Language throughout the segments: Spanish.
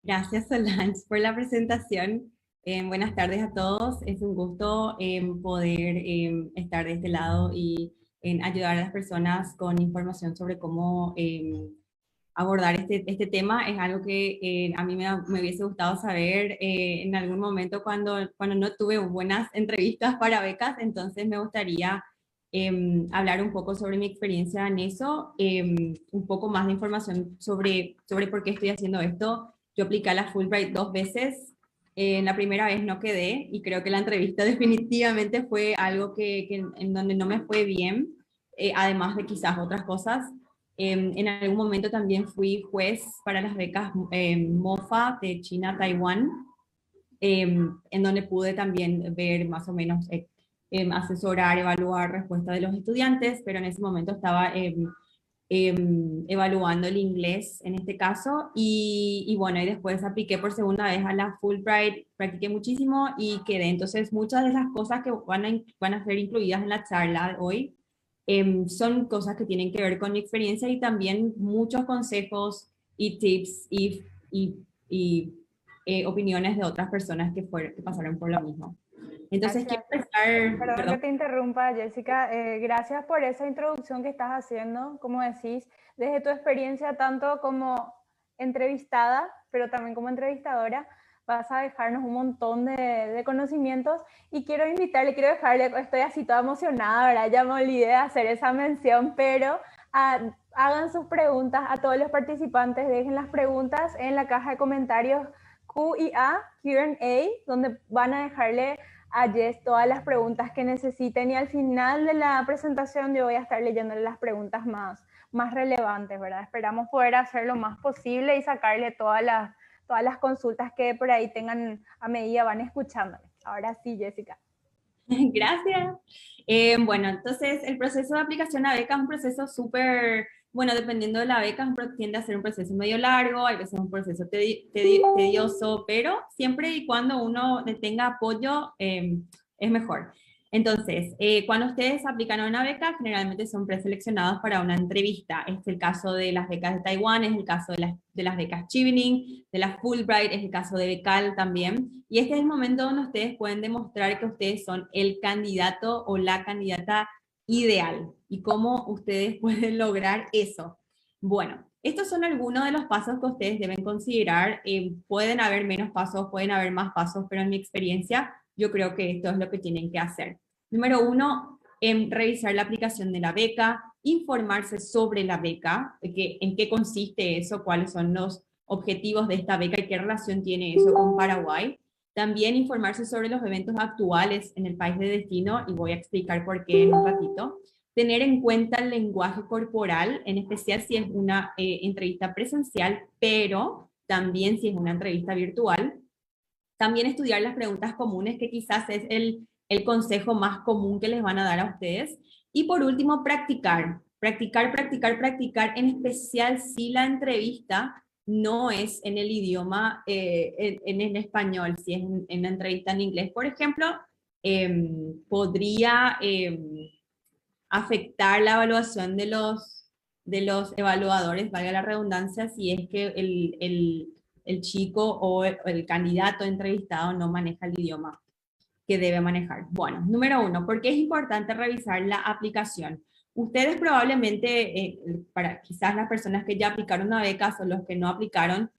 Gracias, Solange, por la presentación. Buenas tardes a todos. Es un gusto poder estar de este lado y ayudar a las personas con información sobre cómo abordar este tema. Es algo que a mí me hubiese gustado saber en algún momento cuando no tuve buenas entrevistas para becas. Entonces me gustaría hablar un poco sobre mi experiencia en eso, un poco más de información sobre por qué estoy haciendo esto. Yo apliqué a la Fulbright 2 veces. En la primera vez no quedé y creo que la entrevista definitivamente fue algo en donde no me fue bien, además de quizás otras cosas. En algún momento también fui juez para las becas MOFA de China, Taiwán, en donde pude también ver más o menos, asesorar, evaluar respuesta de los estudiantes, pero en ese momento estaba evaluando el inglés en este caso, y bueno, y después apliqué por segunda vez a la Fulbright, practiqué muchísimo y quedé. Entonces muchas de esas cosas que van a ser incluidas en la charla de hoy son cosas que tienen que ver con mi experiencia y también muchos consejos y tips y opiniones de otras personas que pasaron por lo mismo. Entonces quiero Gracias. empezar, Perdón que perdón. te interrumpa, Jessica. Gracias por esa introducción que estás haciendo, como decís, desde tu experiencia tanto como entrevistada, pero también como entrevistadora, vas a dejarnos un montón de conocimientos y quiero dejarle, estoy así toda emocionada, ¿verdad? Ya me olvidé de hacer esa mención, pero hagan sus preguntas a todos los participantes, dejen las preguntas en la caja de comentarios Q&A, donde van a dejarle a Jess todas las preguntas que necesiten y al final de la presentación yo voy a estar leyéndole las preguntas más relevantes, ¿verdad? Esperamos poder hacer lo más posible y sacarle todas las consultas que por ahí tengan a medida van escuchándole. Ahora sí, Jessica. Gracias. Bueno, entonces el proceso de aplicación a beca es un proceso súper, bueno, dependiendo de la beca, tiende a ser un proceso medio largo, hay veces un proceso tedioso, pero siempre y cuando uno tenga apoyo, es mejor. Entonces, cuando ustedes aplican a una beca, generalmente son preseleccionados para una entrevista. Es el caso de las becas de Taiwán, es el caso de las becas Chevening, de las Fulbright, es el caso de Becal también. Y este es el momento donde ustedes pueden demostrar que ustedes son el candidato o la candidata ideal y cómo ustedes pueden lograr eso. Bueno, estos son algunos de los pasos que ustedes deben considerar. Pueden haber menos pasos, pueden haber más pasos, pero en mi experiencia yo creo que esto es lo que tienen que hacer. Número uno, revisar la aplicación de la beca, informarse sobre la beca, en qué consiste eso, cuáles son los objetivos de esta beca y qué relación tiene eso con Paraguay. También informarse sobre los eventos actuales en el país de destino, y voy a explicar por qué en un ratito. Tener en cuenta el lenguaje corporal, en especial si es una entrevista presencial, pero también si es una entrevista virtual. También estudiar las preguntas comunes, que quizás es el consejo más común que les van a dar a ustedes. Y por último, practicar. Practicar, practicar, practicar, en especial si la entrevista no es en el idioma, en español, si es en una entrevista en inglés, por ejemplo, podría afectar la evaluación de los evaluadores, valga la redundancia, si es que el chico o el candidato entrevistado no maneja el idioma que debe manejar. Bueno, número uno, ¿por qué es importante revisar la aplicación? Ustedes probablemente, para quizás las personas que ya aplicaron una beca o los que no aplicaron,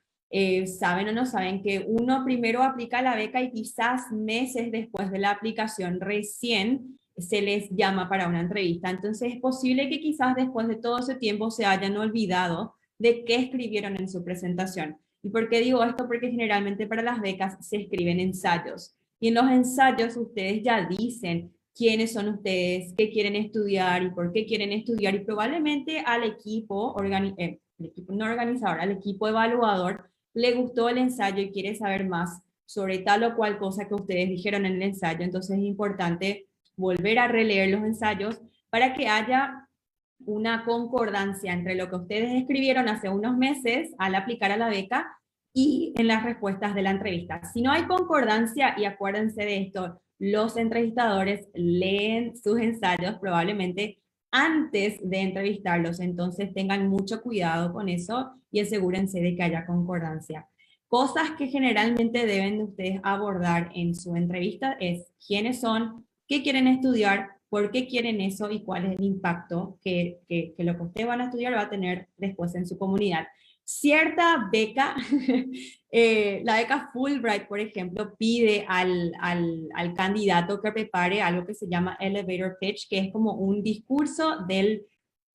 saben o no saben que uno primero aplica la beca y quizás meses después de la aplicación recién se les llama para una entrevista. Entonces es posible que quizás después de todo ese tiempo se hayan olvidado de qué escribieron en su presentación. ¿Y por qué digo esto? Porque generalmente para las becas se escriben ensayos. Y en los ensayos ustedes ya dicen quiénes son ustedes, qué quieren estudiar y por qué quieren estudiar. Y probablemente al equipo, el equipo no organizador, al equipo evaluador, le gustó el ensayo y quiere saber más sobre tal o cual cosa que ustedes dijeron en el ensayo. Entonces es importante volver a releer los ensayos para que haya una concordancia entre lo que ustedes escribieron hace unos meses al aplicar a la beca y en las respuestas de la entrevista. Si no hay concordancia, y acuérdense de esto, los entrevistadores leen sus ensayos probablemente antes de entrevistarlos, entonces tengan mucho cuidado con eso y asegúrense de que haya concordancia. Cosas que generalmente deben de ustedes abordar en su entrevista es quiénes son, qué quieren estudiar, por qué quieren eso y cuál es el impacto que lo que ustedes van a estudiar va a tener después en su comunidad. Cierta beca, la beca Fulbright, por ejemplo, pide al candidato que prepare algo que se llama elevator pitch, que es como un discurso del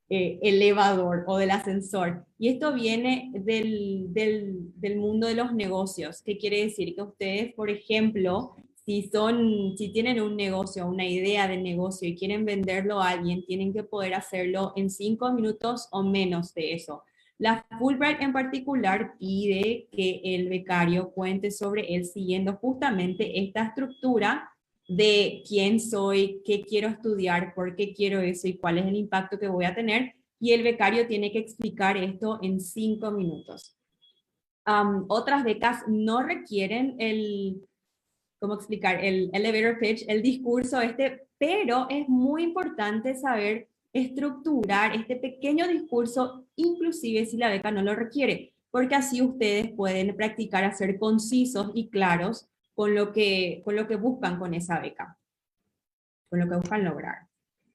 elevador o del ascensor. Y esto viene del mundo de los negocios. ¿Qué quiere decir? Que ustedes, por ejemplo, si tienen un negocio, una idea de negocio y quieren venderlo a alguien, tienen que poder hacerlo en 5 minutos o menos de eso. La Fulbright en particular pide que el becario cuente sobre él siguiendo justamente esta estructura de quién soy, qué quiero estudiar, por qué quiero eso y cuál es el impacto que voy a tener. Y el becario tiene que explicar esto en 5 minutos. Otras becas no requieren ¿cómo explicar? El elevator pitch, el discurso pero es muy importante saber estructurar este pequeño discurso, inclusive si la beca no lo requiere, porque así ustedes pueden practicar a ser concisos y claros con lo que buscan con esa beca, con lo que buscan lograr.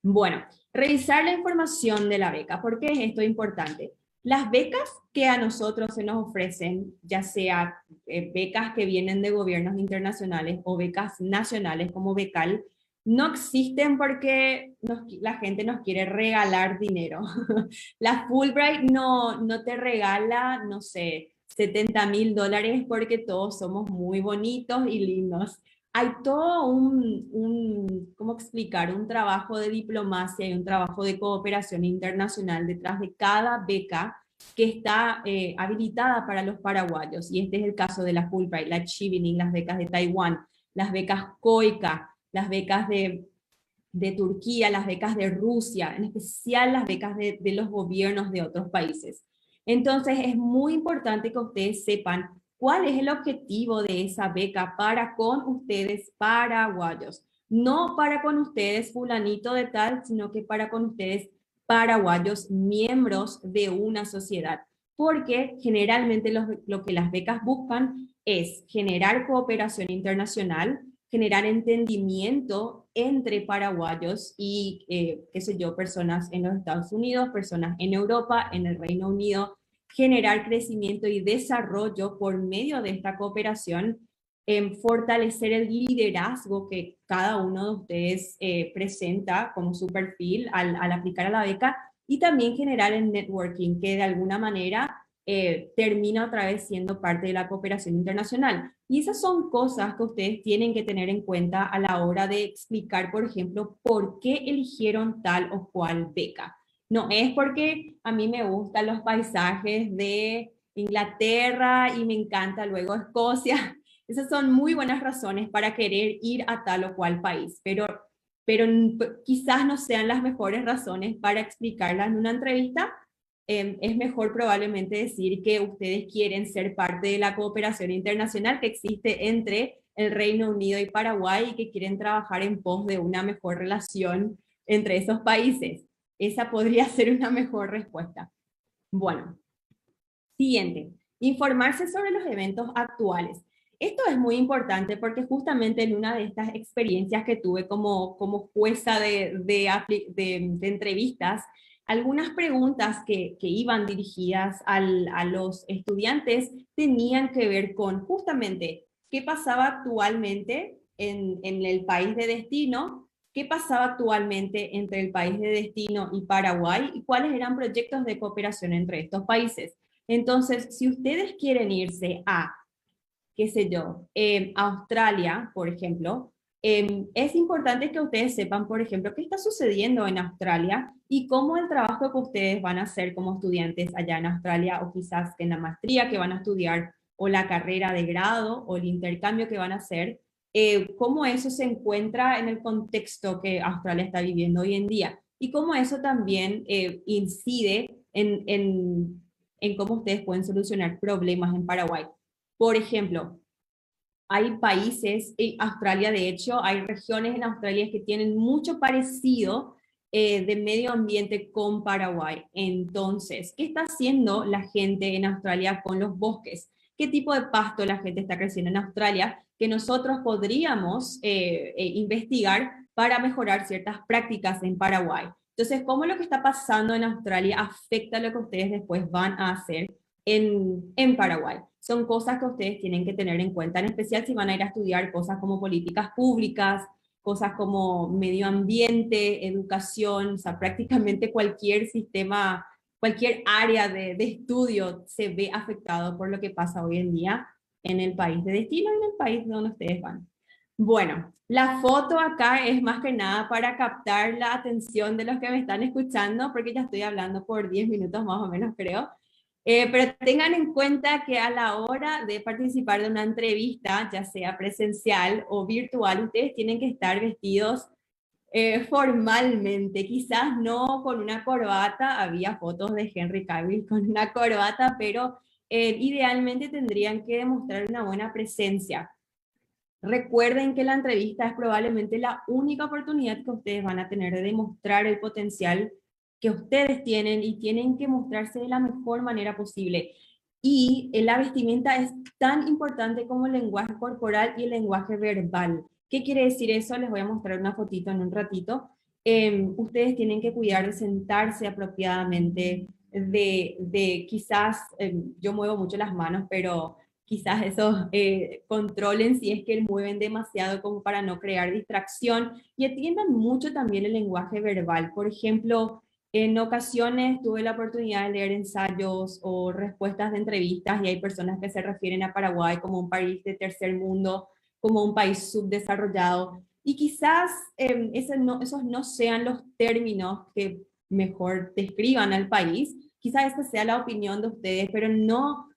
Bueno, revisar la información de la beca. ¿Por qué es esto importante? Las becas que a nosotros se nos ofrecen, ya sea becas que vienen de gobiernos internacionales o becas nacionales como Becal, no existen porque la gente nos quiere regalar dinero. La Fulbright no te regala, no sé, $70,000 porque todos somos muy bonitos y lindos. Hay todo ¿cómo explicar? Un trabajo de diplomacia y un trabajo de cooperación internacional detrás de cada beca que está habilitada para los paraguayos. Y este es el caso de la Fulbright, la Chevening, las becas de Taiwán, las becas COICA, las becas de Turquía, las becas de Rusia, en especial las becas de los gobiernos de otros países. Entonces es muy importante que ustedes sepan cuál es el objetivo de esa beca para con ustedes paraguayos. No para con ustedes fulanito de tal, sino que para con ustedes paraguayos, miembros de una sociedad. Porque generalmente lo que las becas buscan es generar cooperación internacional, generar entendimiento entre paraguayos y, qué sé yo, personas en los Estados Unidos, personas en Europa, en el Reino Unido, generar crecimiento y desarrollo por medio de esta cooperación, fortalecer el liderazgo que cada uno de ustedes presenta como su perfil al aplicar a la beca y también generar el networking que de alguna manera termina otra vez siendo parte de la cooperación internacional. Y esas son cosas que ustedes tienen que tener en cuenta a la hora de explicar, por ejemplo, por qué eligieron tal o cual beca. No es porque a mí me gustan los paisajes de Inglaterra y me encanta luego Escocia. Esas son muy buenas razones para querer ir a tal o cual país, pero quizás no sean las mejores razones para explicarlas en una entrevista. Es mejor probablemente decir que ustedes quieren ser parte de la cooperación internacional que existe entre el Reino Unido y Paraguay y que quieren trabajar en pos de una mejor relación entre esos países. Esa podría ser una mejor respuesta. Bueno, siguiente, informarse sobre los eventos actuales. Esto es muy importante porque justamente en una de estas experiencias que tuve como jueza de entrevistas, algunas preguntas que iban dirigidas a los estudiantes tenían que ver con justamente qué pasaba actualmente en el país de destino, qué pasaba actualmente entre el país de destino y Paraguay y cuáles eran proyectos de cooperación entre estos países. Entonces, si ustedes quieren irse a, qué sé yo, Australia, por ejemplo, es importante que ustedes sepan, por ejemplo, qué está sucediendo en Australia y cómo el trabajo que ustedes van a hacer como estudiantes allá en Australia o quizás en la maestría que van a estudiar o la carrera de grado o el intercambio que van a hacer, cómo eso se encuentra en el contexto que Australia está viviendo hoy en día y cómo eso también incide en cómo ustedes pueden solucionar problemas en Paraguay. Por ejemplo, hay países, en Australia de hecho, hay regiones en Australia que tienen mucho parecido de medio ambiente con Paraguay. Entonces, ¿qué está haciendo la gente en Australia con los bosques? qué tipo de pasto la gente está creciendo en Australia, que nosotros podríamos investigar para mejorar ciertas prácticas en Paraguay. Entonces, cómo lo que está pasando en Australia afecta lo que ustedes después van a hacer en Paraguay. Son cosas que ustedes tienen que tener en cuenta, en especial si van a ir a estudiar cosas como políticas públicas, cosas como medio ambiente, educación, o sea, prácticamente cualquier sistema, cualquier área de estudio se ve afectado por lo que pasa hoy en día en el país de destino y en el país donde ustedes van. Bueno, la foto acá es más que nada para captar la atención de los que me están escuchando, porque ya estoy hablando por 10 minutos más o menos, creo. Pero tengan en cuenta que a la hora de participar de una entrevista, ya sea presencial o virtual, ustedes tienen que estar vestidos formalmente, quizás no con una corbata, había fotos de Henry Cavill con una corbata, pero idealmente tendrían que demostrar una buena presencia. Recuerden que la entrevista es probablemente la única oportunidad que ustedes van a tener de demostrar el potencial que ustedes tienen y tienen que mostrarse de la mejor manera posible. Y la vestimenta es tan importante como el lenguaje corporal y el lenguaje verbal. ¿Qué quiere decir eso? Les voy a mostrar una fotito en un ratito. Ustedes tienen que cuidar de sentarse apropiadamente, de quizás, yo muevo mucho las manos, pero quizás eso controlen si es que mueven demasiado como para no crear distracción y atiendan mucho también el lenguaje verbal. Por ejemplo, en ocasiones tuve la oportunidad de leer ensayos o respuestas de entrevistas y hay personas que se refieren a Paraguay como un país de tercer mundo, como un país subdesarrollado y quizás esos no sean los términos que mejor describan al país. Quizás esa sea la opinión de ustedes, pero no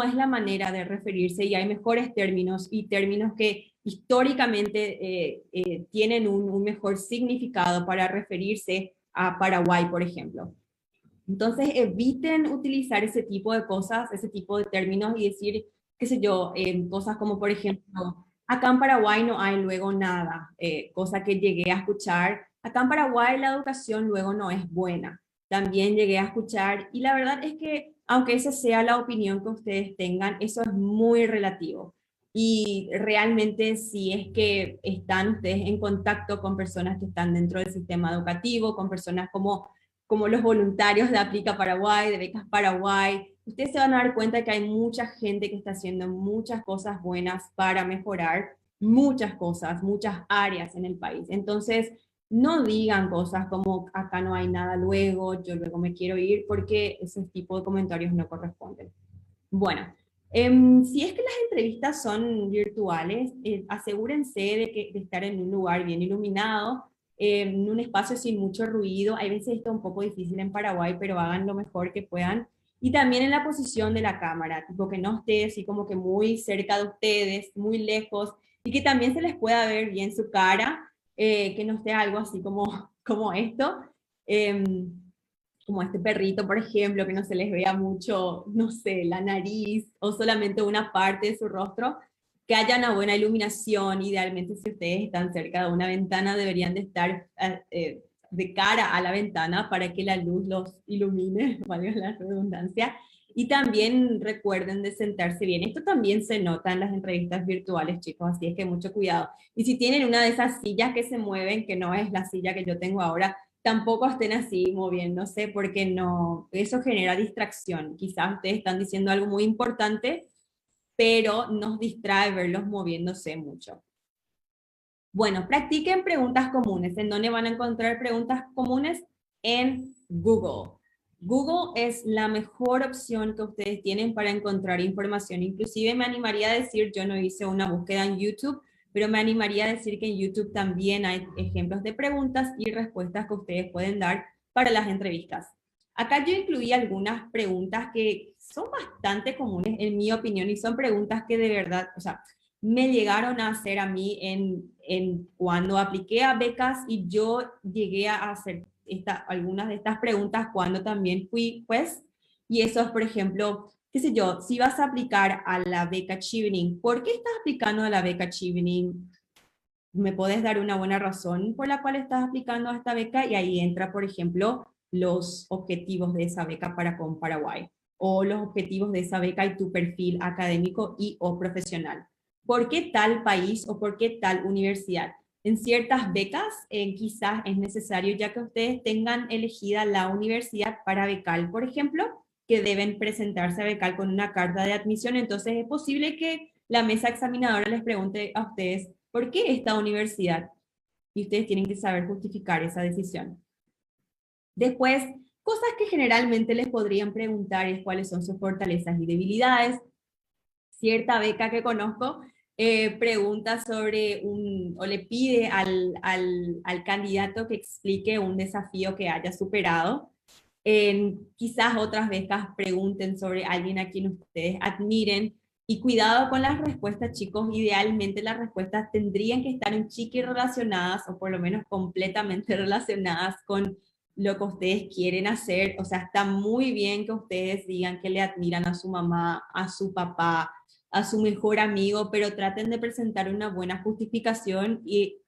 es la manera de referirse y hay mejores términos y términos que históricamente tienen un mejor significado para referirse a Paraguay, por ejemplo. Entonces eviten utilizar ese tipo de cosas, ese tipo de términos y decir, qué sé yo, cosas como por ejemplo, acá en Paraguay no hay luego nada, cosa que llegué a escuchar. Acá en Paraguay la educación luego no es buena. También llegué a escuchar y la verdad es que aunque esa sea la opinión que ustedes tengan, eso es muy relativo. Y realmente si es que están ustedes en contacto con personas que están dentro del sistema educativo, con personas como los voluntarios de Aplica Paraguay, de Becas Paraguay, ustedes se van a dar cuenta que hay mucha gente que está haciendo muchas cosas buenas para mejorar muchas cosas, muchas áreas en el país. Entonces, no digan cosas como acá no hay nada luego, yo luego me quiero ir, porque ese tipo de comentarios no corresponden. Bueno, si es que las entrevistas son virtuales, asegúrense de estar en un lugar bien iluminado, en un espacio sin mucho ruido. Hay veces esto es un poco difícil en Paraguay, pero hagan lo mejor que puedan. Y también en la posición de la cámara, tipo que no esté así como que muy cerca de ustedes, muy lejos, y que también se les pueda ver bien su cara, que no esté algo así como esto. Em, Como este perrito, por ejemplo, que no se les vea mucho, no sé, la nariz o solamente una parte de su rostro, que haya una buena iluminación. Idealmente, si ustedes están cerca de una ventana, deberían de estar de cara a la ventana para que la luz los ilumine, valga la redundancia. Y también recuerden de sentarse bien. Esto también se nota en las entrevistas virtuales, chicos, así es que mucho cuidado. Y si tienen una de esas sillas que se mueven, que no es la silla que yo tengo ahora, tampoco estén así moviéndose porque no, eso genera distracción. Quizás ustedes están diciendo algo muy importante, pero nos distrae verlos moviéndose mucho. Bueno, practiquen preguntas comunes. ¿En dónde van a encontrar preguntas comunes? En Google. Google es la mejor opción que ustedes tienen para encontrar información. Inclusive me animaría a decir, yo no hice una búsqueda en YouTube, pero me animaría a decir que en YouTube también hay ejemplos de preguntas y respuestas que ustedes pueden dar para las entrevistas. Acá yo incluí algunas preguntas que son bastante comunes en mi opinión y son preguntas que de verdad, o sea, me llegaron a hacer a mí cuando apliqué a becas y yo llegué a hacer algunas de estas preguntas cuando también fui juez. Y eso es, por ejemplo, qué sé yo, si vas a aplicar a la beca Chevening, ¿por qué estás aplicando a la beca Chevening? ¿Me puedes dar una buena razón por la cual estás aplicando a esta beca? Y ahí entra, por ejemplo, los objetivos de esa beca para con Paraguay. o los objetivos de esa beca y tu perfil académico y o profesional. ¿Por qué tal país o por qué tal universidad? En ciertas becas quizás es necesario ya que ustedes tengan elegida la universidad para becal, por ejemplo, que deben presentarse a becal con una carta de admisión, entonces es posible que la mesa examinadora les pregunte a ustedes, ¿por qué esta universidad? Y ustedes tienen que saber justificar esa decisión. Después, cosas que generalmente les podrían preguntar es cuáles son sus fortalezas y debilidades. Cierta beca que conozco pregunta sobre o le pide al candidato que explique un desafío que haya superado. Quizás otras becas pregunten sobre alguien a quien ustedes admiren. Y cuidado con las respuestas, chicos. Idealmente las respuestas tendrían que estar un chiqui relacionadas, o por lo menos completamente relacionadas con lo que ustedes quieren hacer. O sea, está muy bien que ustedes digan que le admiran a su mamá, a su papá, a su mejor amigo, pero traten de presentar una buena justificación y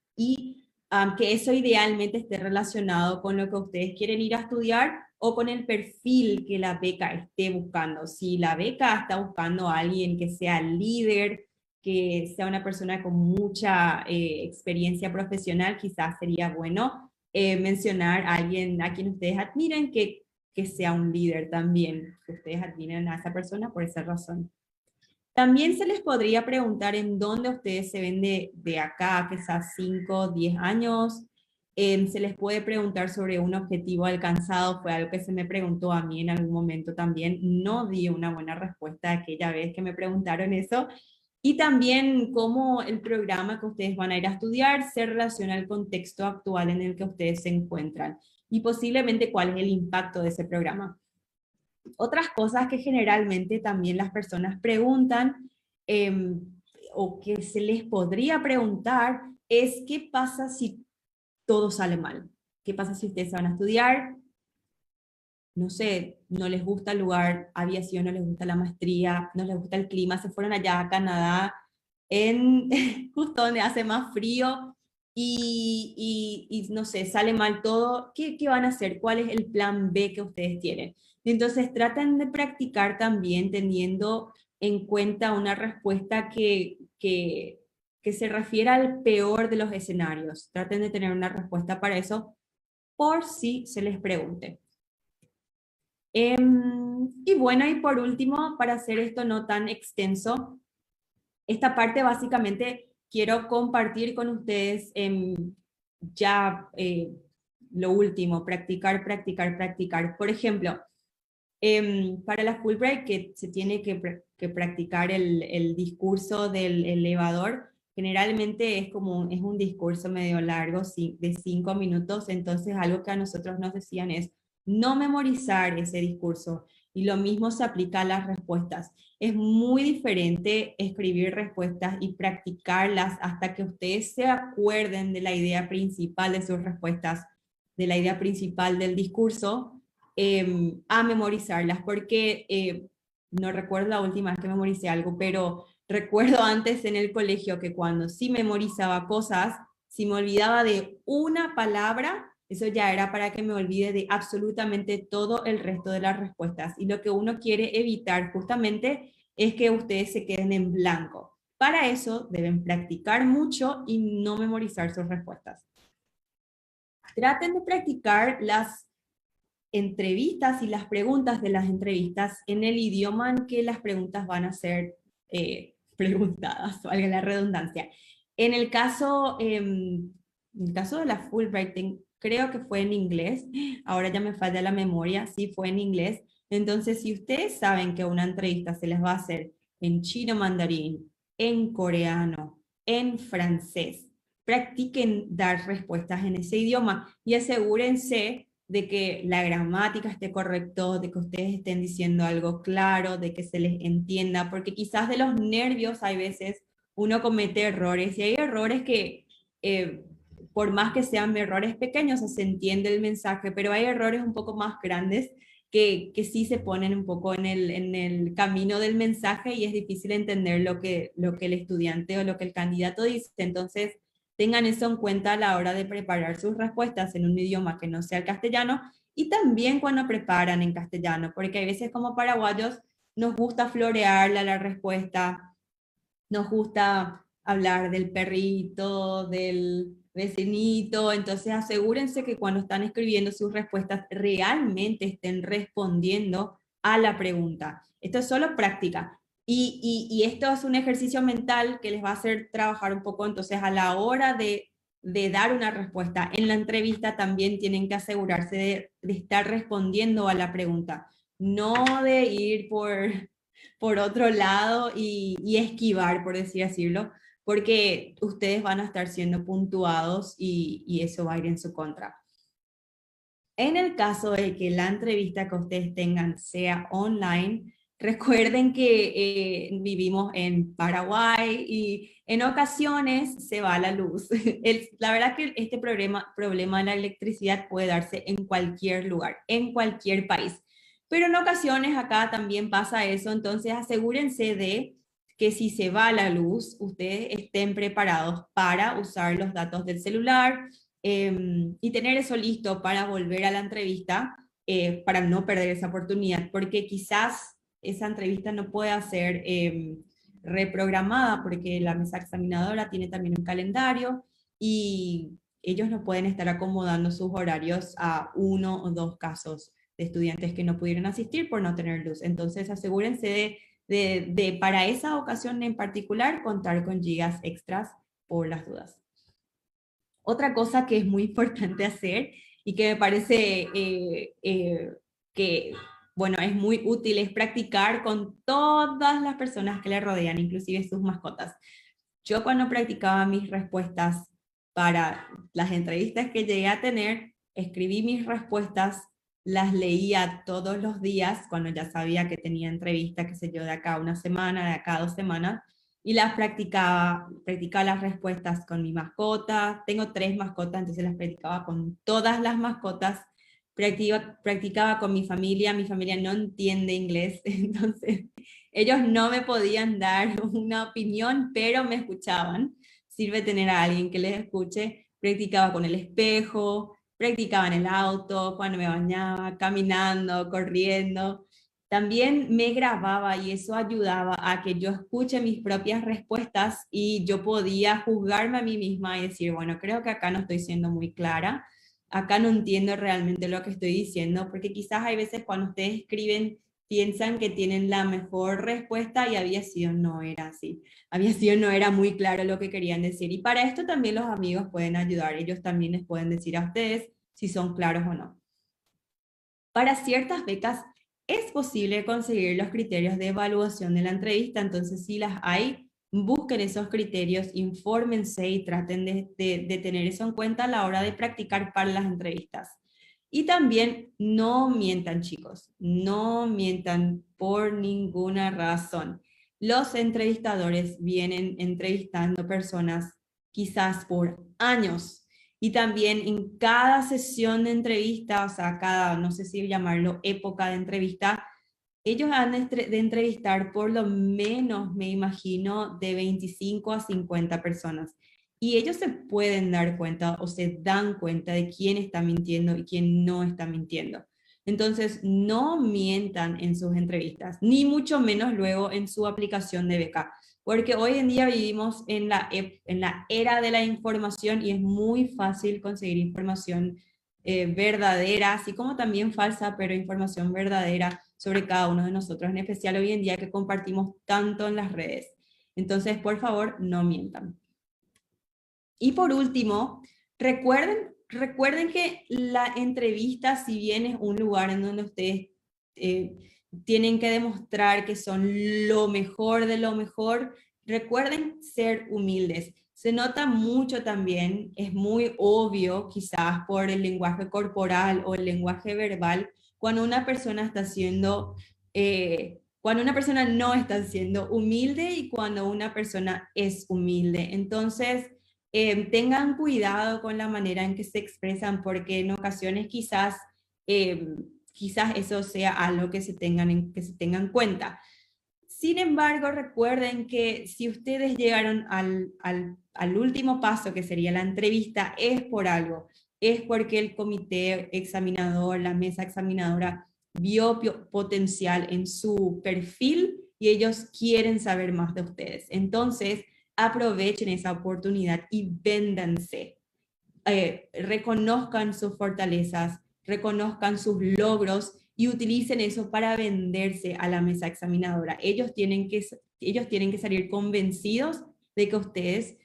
que eso idealmente esté relacionado con lo que ustedes quieren ir a estudiar o con el perfil que la beca esté buscando. Si la beca está buscando a alguien que sea líder, que sea una persona con mucha experiencia profesional, quizás sería bueno mencionar a alguien a quien ustedes admiren que sea un líder también, que ustedes admiren a esa persona por esa razón. También se les podría preguntar en dónde ustedes se ven de acá, quizás 5, 10 años. Se les puede preguntar sobre un objetivo alcanzado, fue algo que se me preguntó a mí en algún momento también. No di una buena respuesta aquella vez que me preguntaron eso. Y también cómo el programa que ustedes van a ir a estudiar se relaciona al contexto actual en el que ustedes se encuentran y posiblemente cuál es el impacto de ese programa. Otras cosas que generalmente también las personas preguntan eh, o que se les podría preguntar es qué pasa si todo sale mal. ¿Qué pasa si ustedes van a estudiar? No sé, no les gusta el lugar, aviación, no les gusta la maestría, no les gusta el clima, se fueron allá a Canadá, en, justo donde hace más frío y no sé, sale mal todo. ¿Qué van a hacer? ¿Cuál es el plan B que ustedes tienen? Entonces traten de practicar también teniendo en cuenta una respuesta que se refiera al peor de los escenarios. Traten de tener una respuesta para eso por si se les pregunte. Y bueno, y por último, para hacer esto no tan extenso, esta parte básicamente quiero compartir con ustedes ya lo último, practicar, practicar, practicar. Por ejemplo, para la Fulbright que se tiene que practicar el discurso del elevador, generalmente es un discurso medio largo, de 5 minutos, entonces algo que a nosotros nos decían es no memorizar ese discurso, y lo mismo se aplica a las respuestas. Es muy diferente escribir respuestas y practicarlas hasta que ustedes se acuerden de la idea principal de sus respuestas, de la idea principal del discurso, a memorizarlas, porque no recuerdo la última vez que memoricé algo, pero recuerdo antes en el colegio que cuando sí memorizaba cosas, si me olvidaba de una palabra, eso ya era para que me olvide de absolutamente todo el resto de las respuestas. Y lo que uno quiere evitar justamente es que ustedes se queden en blanco. Para eso deben practicar mucho y no memorizar sus respuestas. Traten de practicar las entrevistas y las preguntas de las entrevistas en el idioma en que las preguntas van a ser preguntadas, valga la redundancia. En el caso de la Fulbright, creo que fue en inglés, ahora ya me falla la memoria, sí fue en inglés. Entonces, si ustedes saben que una entrevista se les va a hacer en chino mandarín, en coreano, en francés, practiquen dar respuestas en ese idioma y asegúrense de que la gramática esté correcto, de que ustedes estén diciendo algo claro, de que se les entienda, porque quizás de los nervios hay veces uno comete errores y hay errores que por más que sean errores pequeños se entiende el mensaje, pero hay errores un poco más grandes que sí se ponen un poco en el camino del mensaje y es difícil entender lo que el estudiante o lo que el candidato dice. Entonces, tengan eso en cuenta a la hora de preparar sus respuestas en un idioma que no sea el castellano y también cuando preparan en castellano, porque a veces como paraguayos nos gusta florearle a la respuesta, nos gusta hablar del perrito, del vecinito, entonces asegúrense que cuando están escribiendo sus respuestas realmente estén respondiendo a la pregunta. Esto es solo práctica. Y esto es un ejercicio mental que les va a hacer trabajar un poco, entonces a la hora de dar una respuesta en la entrevista también tienen que asegurarse de estar respondiendo a la pregunta, no de ir por otro lado y esquivar, por así decirlo, porque ustedes van a estar siendo puntuados y eso va a ir en su contra. En el caso de que la entrevista que ustedes tengan sea online, recuerden que vivimos en Paraguay y en ocasiones se va la luz. La verdad que este problema de la electricidad puede darse en cualquier lugar, en cualquier país. Pero en ocasiones acá también pasa eso, entonces asegúrense de que si se va la luz, ustedes estén preparados para usar los datos del celular, y tener eso listo para volver a la entrevista, para no perder esa oportunidad, porque quizás esa entrevista no pueda ser reprogramada, porque la mesa examinadora tiene también un calendario y ellos no pueden estar acomodando sus horarios a uno o dos casos de estudiantes que no pudieron asistir por no tener luz. Entonces asegúrense de para esa ocasión en particular contar con gigas extras por las dudas. Otra cosa que es muy importante hacer y que me parece que, bueno, es muy útil es practicar con todas las personas que le rodean, inclusive sus mascotas. Yo cuando practicaba mis respuestas para las entrevistas que llegué a tener, escribí mis respuestas, las leía todos los días cuando ya sabía que tenía entrevista, qué sé yo, de acá una semana, de acá 2 semanas, y las practicaba las respuestas con mi mascota. Tengo 3 mascotas, entonces las practicaba con todas las mascotas. Practicaba con mi familia no entiende inglés, entonces ellos no me podían dar una opinión, pero me escuchaban. Sirve tener a alguien que les escuche. Practicaba con el espejo, practicaba en el auto, cuando me bañaba, caminando, corriendo. También me grababa y eso ayudaba a que yo escuche mis propias respuestas y yo podía juzgarme a mí misma y decir, bueno, creo que acá no estoy siendo muy clara, acá no entiendo realmente lo que estoy diciendo, porque quizás hay veces cuando ustedes escriben piensan que tienen la mejor respuesta y había sido no era así, había sido no era muy claro lo que querían decir. Y para esto también los amigos pueden ayudar, ellos también les pueden decir a ustedes si son claros o no. Para ciertas becas es posible conseguir los criterios de evaluación de la entrevista, entonces si las hay, busquen esos criterios, infórmense y traten de tener eso en cuenta a la hora de practicar para las entrevistas. Y también no mientan, chicos, no mientan por ninguna razón. Los entrevistadores vienen entrevistando personas quizás por años, y también en cada sesión de entrevista, o sea, cada, no sé si llamarlo época de entrevista, ellos han de entrevistar por lo menos, me imagino, de 25 a 50 personas. Y ellos se pueden dar cuenta o se dan cuenta de quién está mintiendo y quién no está mintiendo. Entonces, no mientan en sus entrevistas, ni mucho menos luego en su aplicación de beca, porque hoy en día vivimos en la era de la información y es muy fácil conseguir información verdadera, así como también falsa, pero información verdadera sobre cada uno de nosotros, en especial hoy en día que compartimos tanto en las redes. Entonces, por favor, no mientan. Y por último, recuerden que la entrevista, si bien es un lugar en donde ustedes eh, tienen que demostrar que son lo mejor de lo mejor, recuerden ser humildes. Se nota mucho también, es muy obvio quizás por el lenguaje corporal o el lenguaje verbal, cuando una persona está siendo, cuando una persona no está siendo humilde y cuando una persona es humilde. Entonces, tengan cuidado con la manera en que se expresan, porque en ocasiones quizás eso sea algo que se tengan en cuenta. Sin embargo, recuerden que si ustedes llegaron al último paso, que sería la entrevista, es por algo. es porque el comité examinador, la mesa examinadora, vio potencial en su perfil y ellos quieren saber más de ustedes. Entonces, aprovechen esa oportunidad y véndanse. Reconozcan sus fortalezas, reconozcan sus logros y utilicen eso para venderse a la mesa examinadora. Ellos tienen que salir convencidos de que ustedes,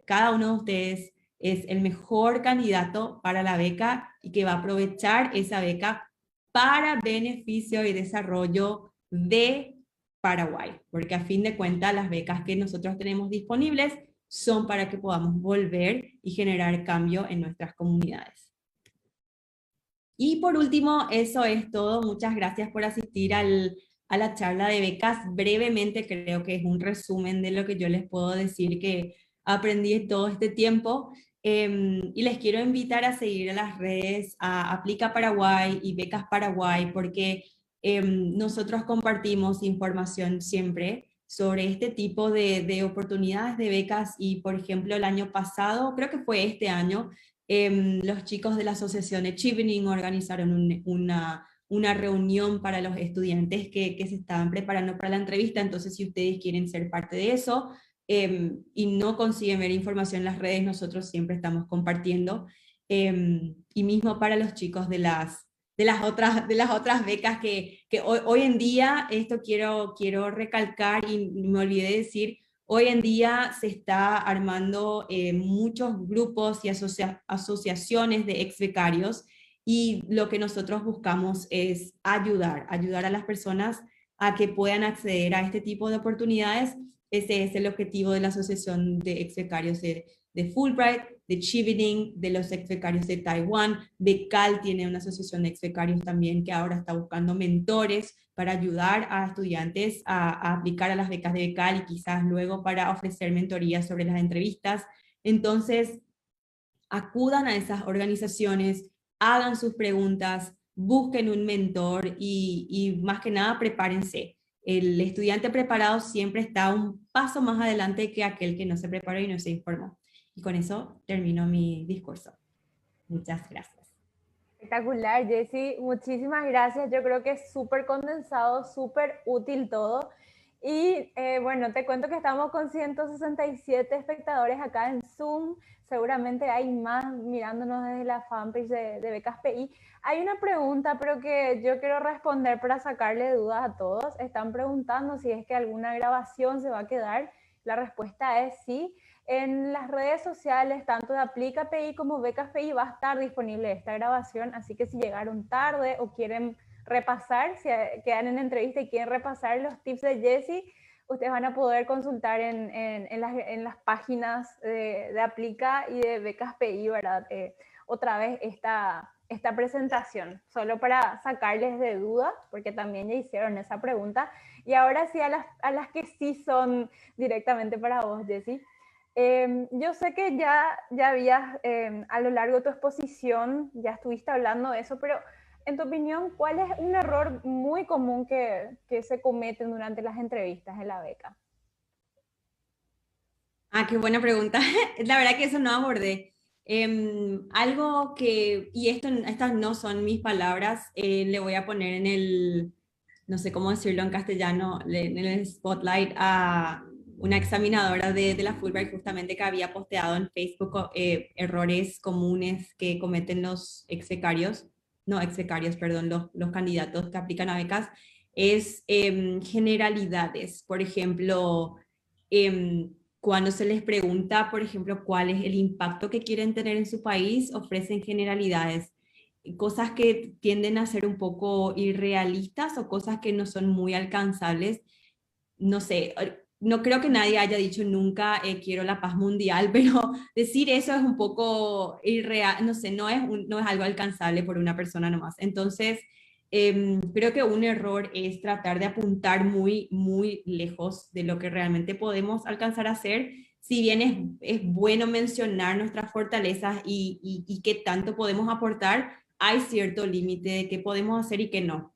cada uno de ustedes, es el mejor candidato para la beca y que va a aprovechar esa beca para beneficio y desarrollo de Paraguay, porque a fin de cuentas las becas que nosotros tenemos disponibles son para que podamos volver y generar cambio en nuestras comunidades. Y por último, eso es todo. Muchas gracias por asistir a la charla de becas. Brevemente creo que es un resumen de lo que yo les puedo decir que aprendí todo este tiempo. Y les quiero invitar a seguir a las redes, a Aplica Paraguay y Becas Paraguay, porque nosotros compartimos información siempre sobre este tipo de oportunidades de becas y, por ejemplo, el año pasado, creo que fue este año, los chicos de la asociación Achieving organizaron una reunión para los estudiantes que se estaban preparando para la entrevista. Entonces, si ustedes quieren ser parte de eso y no consiguen ver información en las redes, nosotros siempre estamos compartiendo. Y mismo para los chicos de las otras becas que hoy en día, esto quiero recalcar y me olvidé de decir, hoy en día se está armando muchos grupos y asociaciones de ex becarios y lo que nosotros buscamos es ayudar a las personas a que puedan acceder a este tipo de oportunidades. Ese es el objetivo de la Asociación de Ex Becarios de Fulbright, de Chevening, de los ex becarios de Taiwán. Becal tiene una asociación de ex becarios también que ahora está buscando mentores para ayudar a estudiantes a aplicar a las becas de Becal y quizás luego para ofrecer mentorías sobre las entrevistas. Entonces, acudan a esas organizaciones, hagan sus preguntas, busquen un mentor y más que nada prepárense. El estudiante preparado siempre está un paso más adelante que aquel que no se preparó y no se informó. Y con eso termino mi discurso. Muchas gracias. Espectacular, Jessy. Muchísimas gracias. Yo creo que es súper condensado, súper útil todo. Y bueno, te cuento que estamos con 167 espectadores acá en Zoom. Seguramente hay más mirándonos desde la fanpage de Becas PI. Hay una pregunta, pero que yo quiero responder para sacarle dudas a todos. Están preguntando si es que alguna grabación se va a quedar. La respuesta es sí. En las redes sociales, tanto de Aplica PI como Becas PI, va a estar disponible esta grabación, así que si llegaron tarde o quieren repasar, si quedan en entrevista y quieren repasar los tips de Jessy, ustedes van a poder consultar en las páginas de Aplica y de Becas PI, ¿verdad? Otra vez esta presentación, solo para sacarles de duda, porque también ya hicieron esa pregunta. Y ahora sí a las que sí son directamente para vos, Jessy. Yo sé que ya habías, a lo largo de tu exposición, ya estuviste hablando de eso, pero en tu opinión, ¿cuál es un error muy común que se cometen durante las entrevistas en la beca? Qué buena pregunta. La verdad que eso no abordé. Algo que, y estas no son mis palabras, le voy a poner en no sé cómo decirlo en castellano, en el spotlight a una examinadora de la Fulbright justamente que había posteado en Facebook errores comunes que cometen los exbecarios, no exbecarios, perdón, los candidatos que aplican a becas, es generalidades. Por ejemplo, cuando se les pregunta, por ejemplo, cuál es el impacto que quieren tener en su país, ofrecen generalidades, cosas que tienden a ser un poco irrealistas o cosas que no son muy alcanzables. No sé, no creo que nadie haya dicho nunca quiero la paz mundial, pero decir eso es un poco irreal, no sé, no es algo alcanzable por una persona nomás. Entonces, creo que un error es tratar de apuntar muy, muy lejos de lo que realmente podemos alcanzar a hacer. Si bien es bueno mencionar nuestras fortalezas y qué tanto podemos aportar, hay cierto límite de qué podemos hacer y qué no.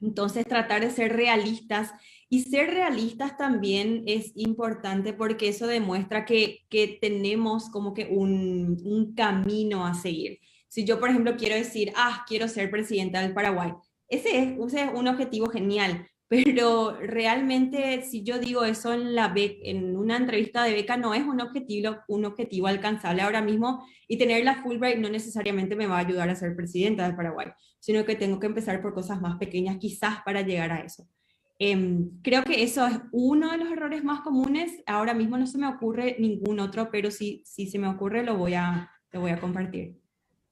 Entonces, tratar de ser realistas. Y ser realistas también es importante porque eso demuestra que tenemos como que un camino a seguir. Si yo, por ejemplo, quiero decir, quiero ser presidenta del Paraguay, ese es un objetivo genial, pero realmente si yo digo eso en una entrevista de beca, no es un objetivo alcanzable ahora mismo, y tener la Fulbright no necesariamente me va a ayudar a ser presidenta del Paraguay, sino que tengo que empezar por cosas más pequeñas quizás para llegar a eso. Creo que eso es uno de los errores más comunes. Ahora mismo no se me ocurre ningún otro, pero si se me ocurre lo voy a compartir.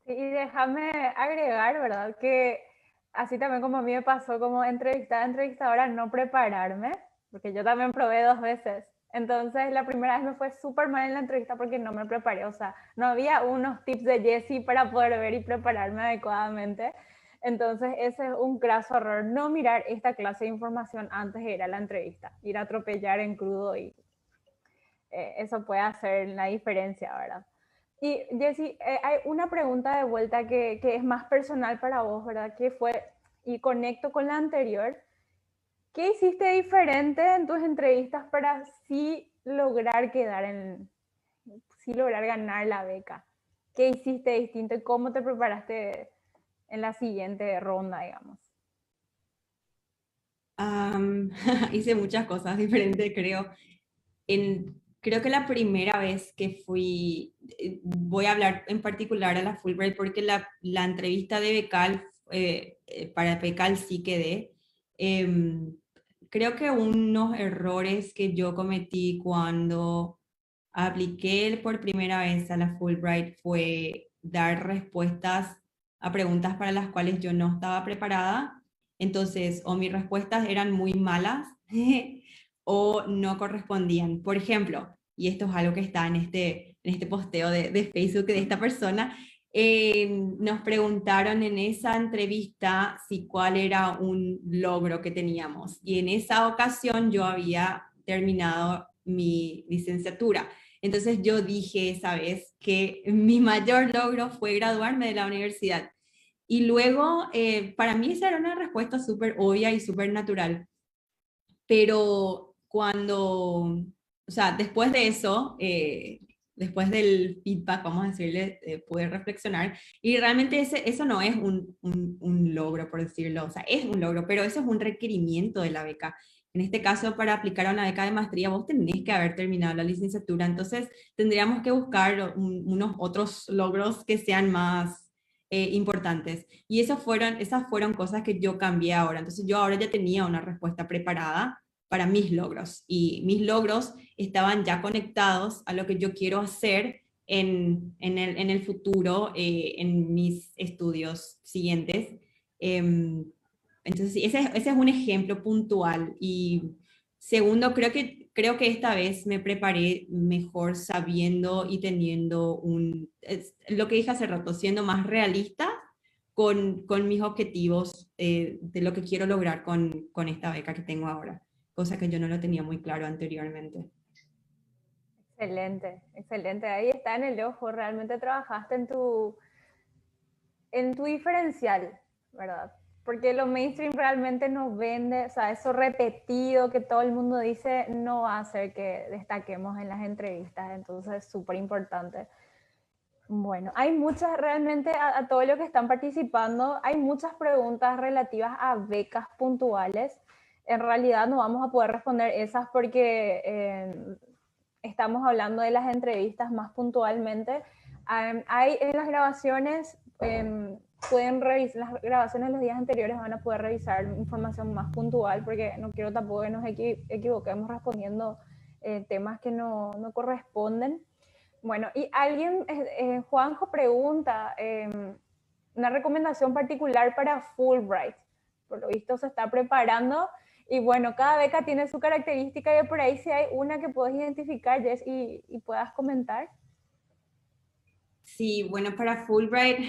Sí, y déjame agregar, ¿verdad? Que así también como a mí me pasó como entrevistadora, no prepararme, porque yo también probé 2 veces. Entonces, la primera vez me fue súper mal en la entrevista porque no me preparé, o sea, no había unos tips de Jessie para poder ver y prepararme adecuadamente. Entonces, ese es un graso error, no mirar esta clase de información antes de ir a la entrevista, ir a atropellar en crudo y eso puede hacer la diferencia, ¿verdad? Y Jessie, hay una pregunta de vuelta que es más personal para vos, ¿verdad? Que fue, y conecto con la anterior, ¿qué hiciste diferente en tus entrevistas para sí lograr sí lograr ganar la beca? ¿Qué hiciste distinto y cómo te preparaste en la siguiente ronda, digamos? Hice muchas cosas diferentes, creo. Creo que la primera vez que fui, voy a hablar en particular a la Fulbright porque la entrevista de Becal, para Becal sí quedé. Em, Creo que unos errores que yo cometí cuando apliqué por primera vez a la Fulbright fue dar respuestas a preguntas para las cuales yo no estaba preparada. Entonces, o mis respuestas eran muy malas o no correspondían. Por ejemplo, y esto es algo que está en este posteo de Facebook de esta persona, nos preguntaron en esa entrevista si cuál era un logro que teníamos. Y en esa ocasión yo había terminado mi licenciatura. Entonces yo dije esa vez que mi mayor logro fue graduarme de la universidad. Y luego, para mí esa era una respuesta súper obvia y súper natural. Pero o sea, después de eso, después del feedback, vamos a decirle, pude reflexionar, y realmente eso no es un logro, por decirlo, o sea, es un logro, pero eso es un requerimiento de la beca. En este caso, para aplicar a una beca de maestría, vos tenés que haber terminado la licenciatura, entonces tendríamos que buscar unos otros logros que sean más importantes. Y esas fueron cosas que yo cambié ahora. Entonces yo ahora ya tenía una respuesta preparada para mis logros, y mis logros estaban ya conectados a lo que yo quiero hacer en el futuro, en mis estudios siguientes. Entonces, sí, ese es un ejemplo puntual. Y segundo, creo que esta vez me preparé mejor sabiendo y teniendo lo que dije hace rato, siendo más realista con mis objetivos, de lo que quiero lograr con esta beca que tengo ahora, cosa que yo no lo tenía muy claro anteriormente. Excelente, excelente. Ahí está en el ojo. Realmente trabajaste en tu diferencial, ¿verdad? Porque lo mainstream realmente no vende, o sea, eso repetido que todo el mundo dice no va a hacer que destaquemos en las entrevistas, entonces es súper importante. Bueno, hay muchas, realmente a todo lo que están participando, hay muchas preguntas relativas a becas puntuales. En realidad no vamos a poder responder esas porque estamos hablando de las entrevistas más puntualmente. Hay en las grabaciones, pueden revisar las grabaciones los días anteriores, van a poder revisar información más puntual porque no quiero tampoco que nos equivoquemos respondiendo temas que no corresponden. Bueno, y alguien, Juanjo pregunta, una recomendación particular para Fulbright. Por lo visto se está preparando y bueno, cada beca tiene su característica y por ahí si hay una que puedas identificar, Jess, y puedas comentar. Sí, bueno, para Fulbright,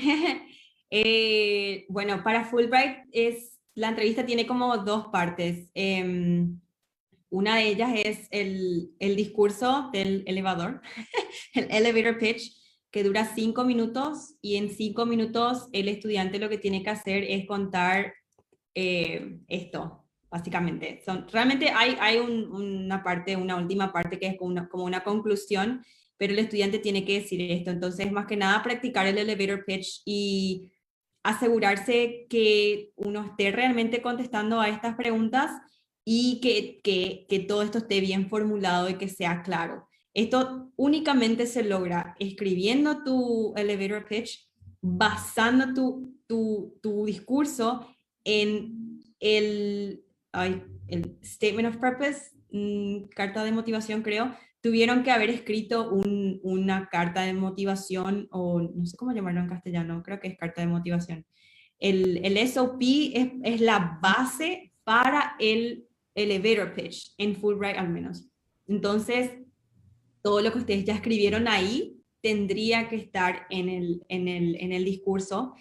bueno, para Fulbright la entrevista tiene como dos partes. Una de ellas es el discurso del elevador, el elevator pitch, que dura 5 minutos, y en 5 minutos el estudiante lo que tiene que hacer es contar esto, básicamente. Realmente hay una última parte que es como una conclusión, pero el estudiante tiene que decir esto. Entonces, más que nada, practicar el elevator pitch y asegurarse que uno esté realmente contestando a estas preguntas y que todo esto esté bien formulado y que sea claro. Esto únicamente se logra escribiendo tu elevator pitch, basando tu discurso en el Statement of Purpose, carta de motivación creo. Tuvieron que haber escrito una carta de motivación, o no sé cómo llamarlo en castellano, creo que es carta de motivación. El SOP es la base para el elevator pitch, en Fulbright al menos. Entonces, todo lo que ustedes ya escribieron ahí tendría que estar en el discurso,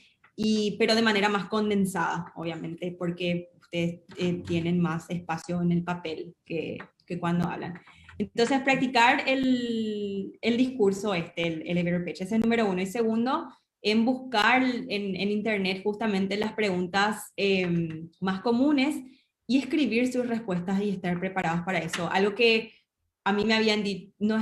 pero de manera más condensada, obviamente, porque ustedes tienen más espacio en el papel que cuando hablan. Entonces, practicar el discurso el elevator pitch, ese es el número uno. Y segundo, en buscar en internet justamente las preguntas más comunes y escribir sus respuestas y estar preparados para eso. Algo que a mí me habían dicho, no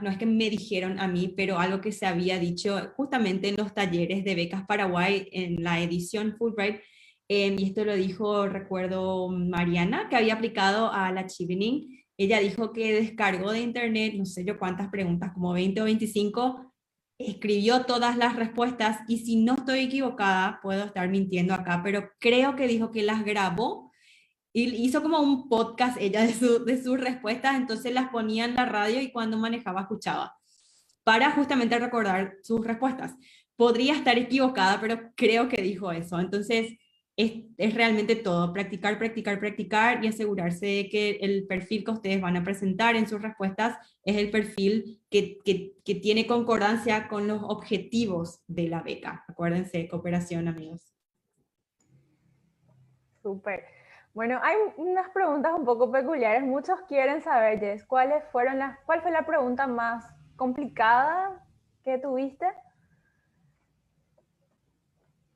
es que me dijeron a mí, pero algo que se había dicho justamente en los talleres de Becas Paraguay en la edición Fulbright, y esto lo dijo, recuerdo, Mariana, que había aplicado a la Chevening. Ella dijo que descargó de internet, no sé yo cuántas preguntas, como 20 o 25, escribió todas las respuestas, y si no estoy equivocada, puedo estar mintiendo acá, pero creo que dijo que las grabó y hizo como un podcast ella de sus respuestas, entonces las ponía en la radio y cuando manejaba escuchaba, para justamente recordar sus respuestas. Podría estar equivocada, pero creo que dijo eso. Entonces, es realmente todo, practicar, practicar, practicar y asegurarse de que el perfil que ustedes van a presentar en sus respuestas es el perfil que tiene concordancia con los objetivos de la beca. Acuérdense, cooperación, amigos. Súper. Bueno, hay unas preguntas un poco peculiares. Muchos quieren saber, Jess, ¿cuál fue la pregunta más complicada que tuviste?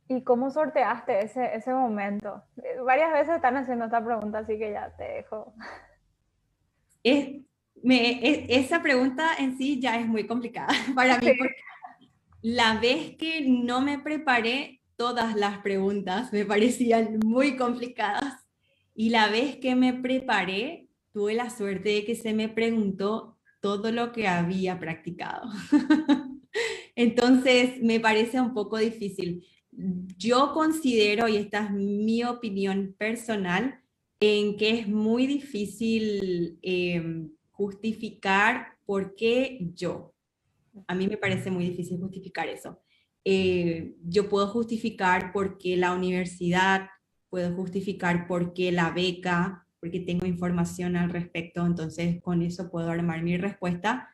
¿Y cómo sorteaste ese momento? Varias veces están haciendo esta pregunta, así que ya te dejo. Esa pregunta en sí ya es muy complicada para mí, porque la vez que no me preparé, todas las preguntas me parecían muy complicadas. Y la vez que me preparé, tuve la suerte de que se me preguntó todo lo que había practicado. Entonces, me parece un poco difícil. Yo considero, y esta es mi opinión personal, en que es muy difícil justificar por qué yo. A mí me parece muy difícil justificar eso. Yo puedo justificar por qué la universidad, puedo justificar por qué la beca, porque tengo información al respecto, entonces con eso puedo armar mi respuesta,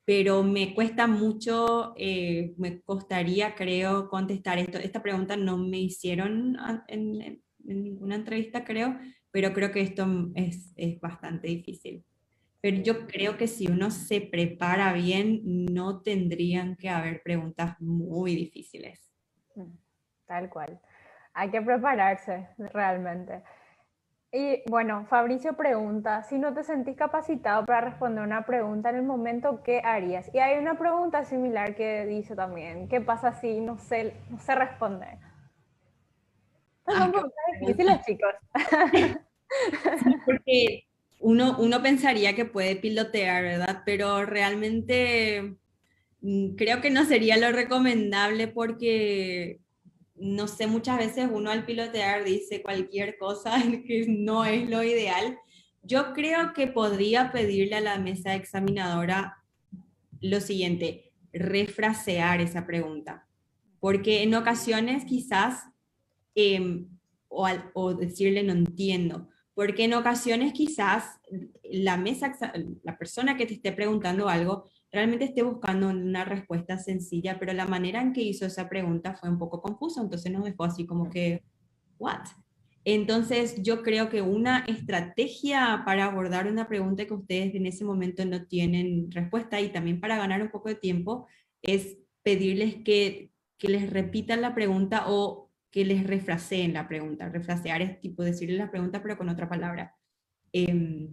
pero me cuesta mucho, me costaría, creo, contestar esto. Esta pregunta no me hicieron en ninguna entrevista, creo, pero creo que esto es bastante difícil. Pero yo creo que si uno se prepara bien, no tendrían que haber preguntas muy difíciles. Tal cual. Hay que prepararse realmente. Y bueno, Fabricio pregunta, si no te sentís capacitado para responder una pregunta en el momento, ¿qué harías? Y hay una pregunta similar que dice también, ¿qué pasa si no sé responder? Estas son preguntas difíciles, chicos. Sí, porque uno pensaría que puede pilotear, ¿verdad? Pero realmente creo que no sería lo recomendable porque, no sé, muchas veces uno al pilotear dice cualquier cosa que no es lo ideal. Yo creo que podría pedirle a la mesa examinadora lo siguiente, refrasear esa pregunta, porque en ocasiones quizás, eh, o decirle no entiendo, porque en ocasiones quizás la persona que te esté preguntando algo realmente esté buscando una respuesta sencilla, pero la manera en que hizo esa pregunta fue un poco confusa, entonces nos dejó así como que, ¿what? Entonces, yo creo que una estrategia para abordar una pregunta que ustedes en ese momento no tienen respuesta, y también para ganar un poco de tiempo, es pedirles que les repitan la pregunta, o que les refraseen la pregunta. Refrasear es tipo decirle la pregunta pero con otra palabra. Eh,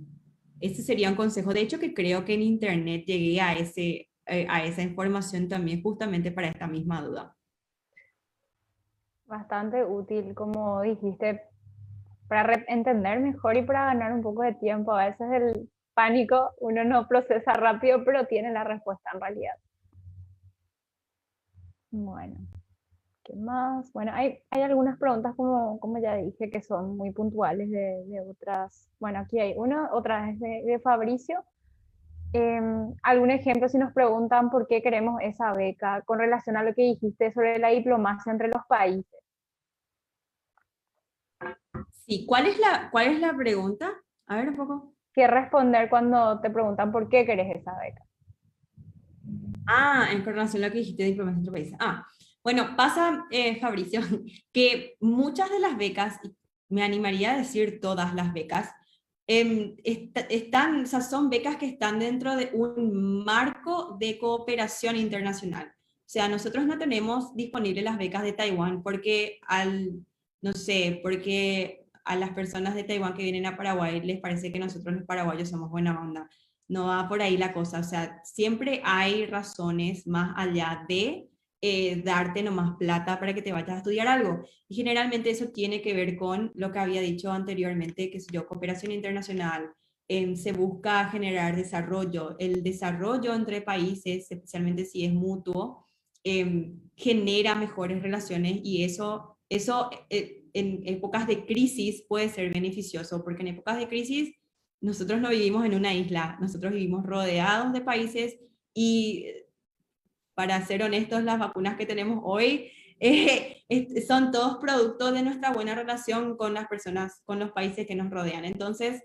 Ese sería un consejo. De hecho, que creo que en internet llegué a esa información también justamente para esta misma duda. Bastante útil, como dijiste, para entender mejor y para ganar un poco de tiempo. A veces el pánico uno no procesa rápido, pero tiene la respuesta en realidad. Bueno, ¿qué más? Bueno, hay algunas preguntas, como ya dije, que son muy puntuales de otras. Bueno, aquí hay una, otra vez de Fabricio. ¿Algún ejemplo si nos preguntan por qué queremos esa beca con relación a lo que dijiste sobre la diplomacia entre los países? Sí, cuál es la pregunta? A ver un poco. ¿Qué responder cuando te preguntan por qué querés esa beca? Ah, en relación a lo que dijiste de diplomacia entre países. Ah, bueno, pasa, Fabricio, que muchas de las becas, y me animaría a decir todas las becas, están, o sea, son becas que están dentro de un marco de cooperación internacional. O sea, nosotros no tenemos disponibles las becas de Taiwán porque no sé, porque a las personas de Taiwán que vienen a Paraguay les parece que nosotros los paraguayos somos buena onda. No va por ahí la cosa, o sea, siempre hay razones más allá de darte nomás plata para que te vayas a estudiar algo. Y generalmente eso tiene que ver con lo que había dicho anteriormente, que es yo, cooperación internacional, se busca generar desarrollo. El desarrollo entre países, especialmente si es mutuo, genera mejores relaciones y eso en épocas de crisis puede ser beneficioso, porque en épocas de crisis nosotros no vivimos en una isla, nosotros vivimos rodeados de países y para ser honestos, las vacunas que tenemos hoy son todos productos de nuestra buena relación con las personas, con los países que nos rodean. Entonces,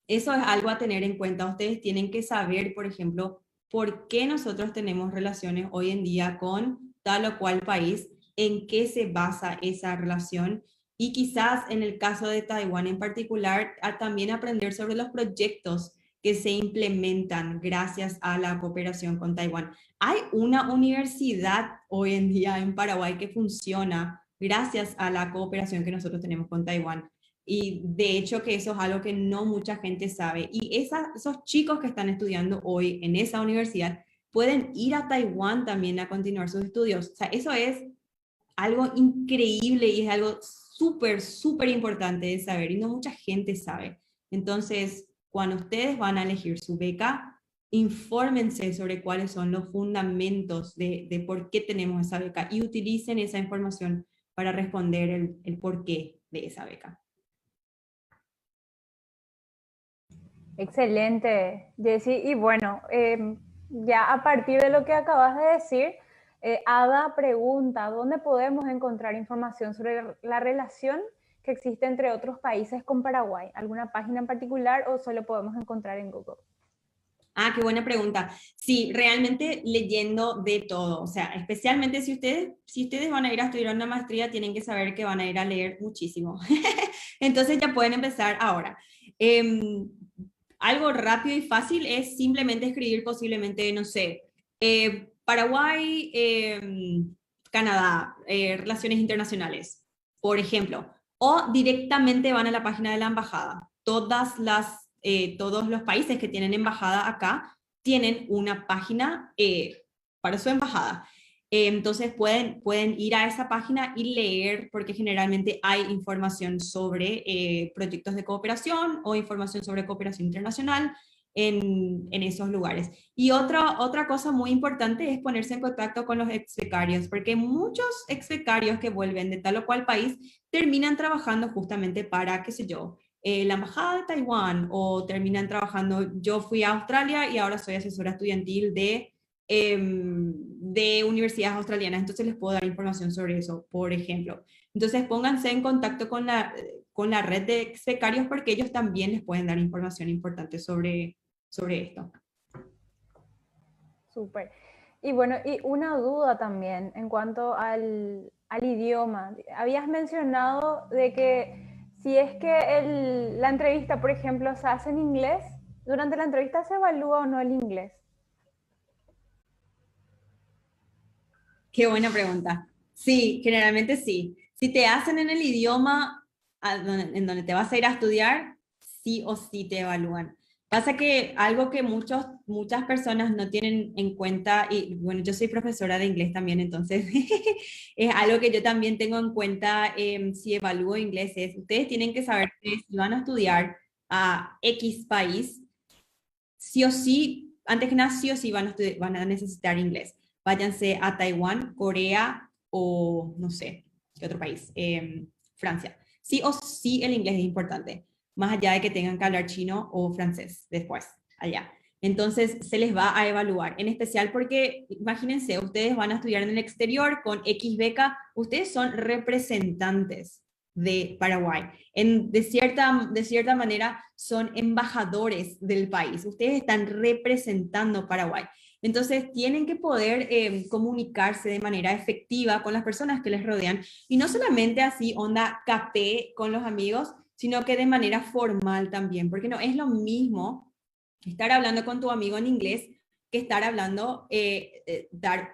eso es algo a tener en cuenta. Ustedes tienen que saber, por ejemplo, por qué nosotros tenemos relaciones hoy en día con tal o cual país, en qué se basa esa relación y quizás en el caso de Taiwán en particular, también aprender sobre los proyectos que se implementan gracias a la cooperación con Taiwán. Hay una universidad hoy en día en Paraguay que funciona gracias a la cooperación que nosotros tenemos con Taiwán. Y de hecho que eso es algo que no mucha gente sabe. Y esos chicos que están estudiando hoy en esa universidad pueden ir a Taiwán también a continuar sus estudios. O sea, eso es algo increíble y es algo súper, súper importante de saber y no mucha gente sabe. Entonces, cuando ustedes van a elegir su beca, infórmense sobre cuáles son los fundamentos de por qué tenemos esa beca y utilicen esa información para responder el porqué de esa beca. Excelente, Jessy. Y bueno, ya a partir de lo que acabas de decir, Ada pregunta, ¿dónde podemos encontrar información sobre la relación que existe entre otros países con Paraguay? ¿Alguna página en particular o solo podemos encontrar en Google? Ah, qué buena pregunta. Sí, realmente leyendo de todo, o sea, especialmente si ustedes van a ir a estudiar una maestría, tienen que saber que van a ir a leer muchísimo. Entonces ya pueden empezar ahora. Em, Algo rápido y fácil es simplemente escribir posiblemente, no sé, Paraguay, Canadá, relaciones internacionales, por ejemplo, o directamente van a la página de la embajada. Todos los países que tienen embajada acá tienen una página para su embajada. Entonces pueden ir a esa página y leer, porque generalmente hay información sobre proyectos de cooperación o información sobre cooperación internacional en esos lugares. Y otra cosa muy importante es ponerse en contacto con los ex becarios, porque muchos ex becarios que vuelven de tal o cual país terminan trabajando justamente para, qué sé yo, la Embajada de Taiwán o terminan trabajando, yo fui a Australia y ahora soy asesora estudiantil de universidades australianas, entonces les puedo dar información sobre eso, por ejemplo. Entonces pónganse en contacto con la red de ex becarios porque ellos también les pueden dar información importante sobre esto. Súper. Y bueno, y una duda también en cuanto al idioma. Habías mencionado de que si es que la entrevista, por ejemplo, se hace en inglés, durante la entrevista se evalúa o no el inglés. Qué buena pregunta. Sí, generalmente sí. Si te hacen en el idioma en donde te vas a ir a estudiar, sí o sí te evalúan. Pasa que algo que muchas personas no tienen en cuenta, y bueno, yo soy profesora de inglés también, entonces es algo que yo también tengo en cuenta si evalúo inglés, es ustedes tienen que saber que si van a estudiar a X país, sí o sí, antes que nada, sí o sí van a necesitar inglés. Váyanse a Taiwán, Corea o no sé, ¿qué otro país? Francia. Sí o sí el inglés es importante, más allá de que tengan que hablar chino o francés después, allá. Entonces se les va a evaluar, en especial porque, imagínense, ustedes van a estudiar en el exterior con X beca, ustedes son representantes de Paraguay. De cierta manera son embajadores del país. Ustedes están representando Paraguay. Entonces tienen que poder comunicarse de manera efectiva con las personas que les rodean y no solamente así onda café con los amigos, sino que de manera formal también, porque no es lo mismo estar hablando con tu amigo en inglés que estar hablando, que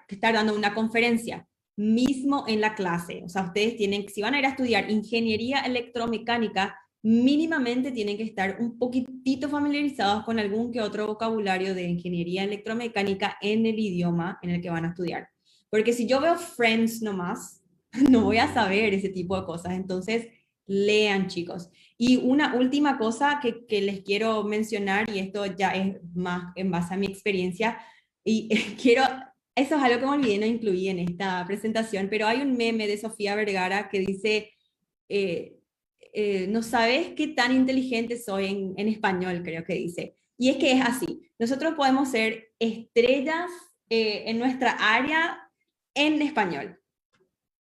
estar dando una conferencia mismo en la clase. O sea, ustedes tienen, si van a ir a estudiar ingeniería electromecánica, mínimamente tienen que estar un poquitito familiarizados con algún que otro vocabulario de ingeniería electromecánica en el idioma en el que van a estudiar. Porque si yo veo Friends nomás, no voy a saber ese tipo de cosas. Entonces, lean, chicos. Y una última cosa que les quiero mencionar, y esto ya es más en base a mi experiencia, y quiero eso es algo que me olvidé, no incluí en esta presentación, pero hay un meme de Sofía Vergara que dice, eh, no sabes qué tan inteligente soy en español, creo que dice. Y es que es así, nosotros podemos ser estrellas en nuestra área en español,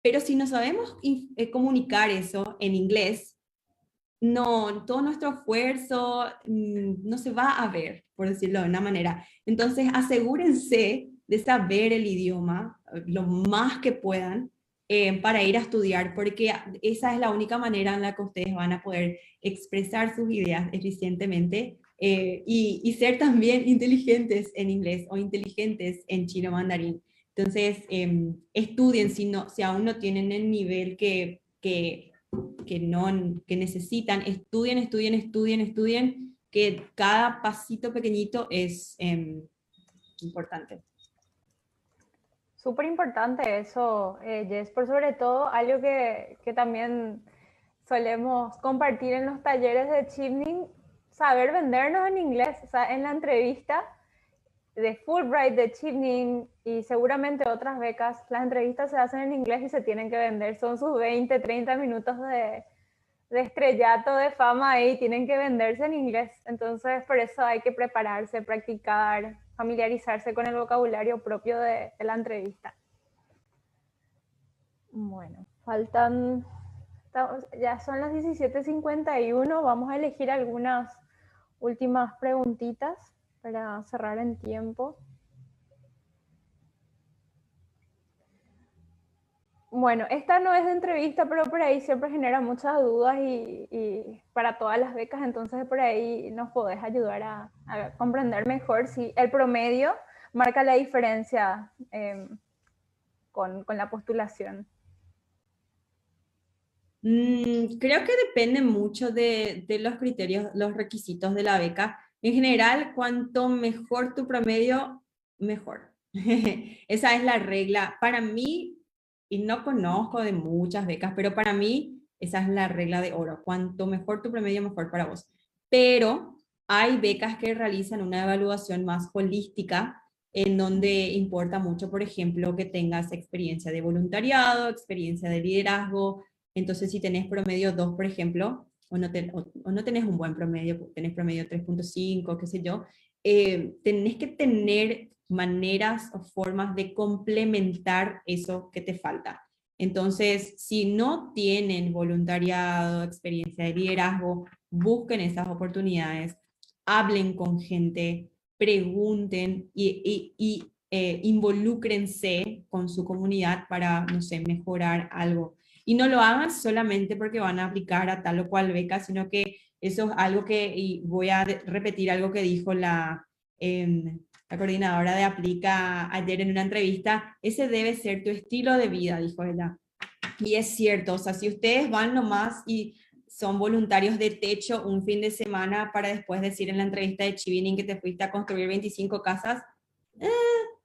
pero si no sabemos comunicar eso en inglés, no, todo nuestro esfuerzo no se va a ver, por decirlo de una manera. Entonces, asegúrense de saber el idioma lo más que puedan para ir a estudiar, porque esa es la única manera en la que ustedes van a poder expresar sus ideas eficientemente y ser también inteligentes en inglés o inteligentes en chino mandarín. Entonces, estudien si aún no tienen el nivel que necesitan, estudien, que cada pasito pequeñito es importante. Súper importante eso, Jess, por sobre todo algo que también solemos compartir en los talleres de Chimning, saber vendernos en inglés. O sea, en la entrevista de Fulbright, de Chimning y seguramente otras becas, las entrevistas se hacen en inglés y se tienen que vender. Son sus 20, 30 minutos de estrellato, de fama ahí, tienen que venderse en inglés. Entonces, por eso hay que prepararse, practicar, familiarizarse con el vocabulario propio de la entrevista. Bueno, faltan, ya son las 17:51, vamos a elegir algunas últimas preguntitas para cerrar en tiempo. Bueno, esta no es de entrevista, pero por ahí siempre genera muchas dudas y para todas las becas, entonces por ahí nos podés ayudar a comprender mejor si el promedio marca la diferencia con la postulación. Creo que depende mucho de los criterios, los requisitos de la beca. En general, cuanto mejor tu promedio, mejor. Esa es la regla. Para mí, y no conozco de muchas becas, pero para mí esa es la regla de oro. Cuanto mejor tu promedio, mejor para vos. Pero hay becas que realizan una evaluación más holística en donde importa mucho, por ejemplo, que tengas experiencia de voluntariado, experiencia de liderazgo. Entonces, si tenés promedio 2, por ejemplo, o no tenés un buen promedio, tenés promedio 3.5, qué sé yo, tenés que tener maneras o formas de complementar eso que te falta. Entonces, si no tienen voluntariado, experiencia de liderazgo, busquen esas oportunidades, hablen con gente, pregunten y involúcrense con su comunidad para, no sé, mejorar algo. Y no lo hagan solamente porque van a aplicar a tal o cual beca, sino que eso es algo que, y voy a repetir algo que dijo la coordinadora de Aplica ayer en una entrevista, ese debe ser tu estilo de vida, dijo ella. Y es cierto, o sea, si ustedes van nomás y son voluntarios de techo un fin de semana para después decir en la entrevista de Chivining que te fuiste a construir 25 casas, eh,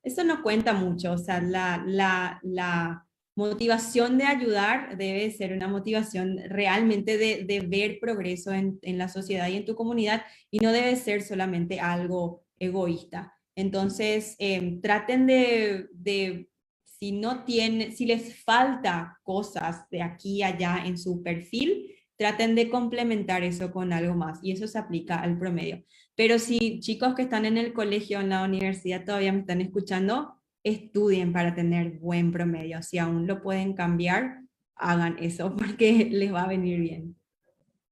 eso no cuenta mucho. O sea, la motivación de ayudar debe ser una motivación realmente de ver progreso en la sociedad y en tu comunidad y no debe ser solamente algo egoísta. Entonces, traten de si no tienen, si les falta cosas de aquí y allá en su perfil, traten de complementar eso con algo más y eso se aplica al promedio. Pero si chicos que están en el colegio, en la universidad todavía me están escuchando, estudien para tener buen promedio. Si aún lo pueden cambiar, hagan eso porque les va a venir bien.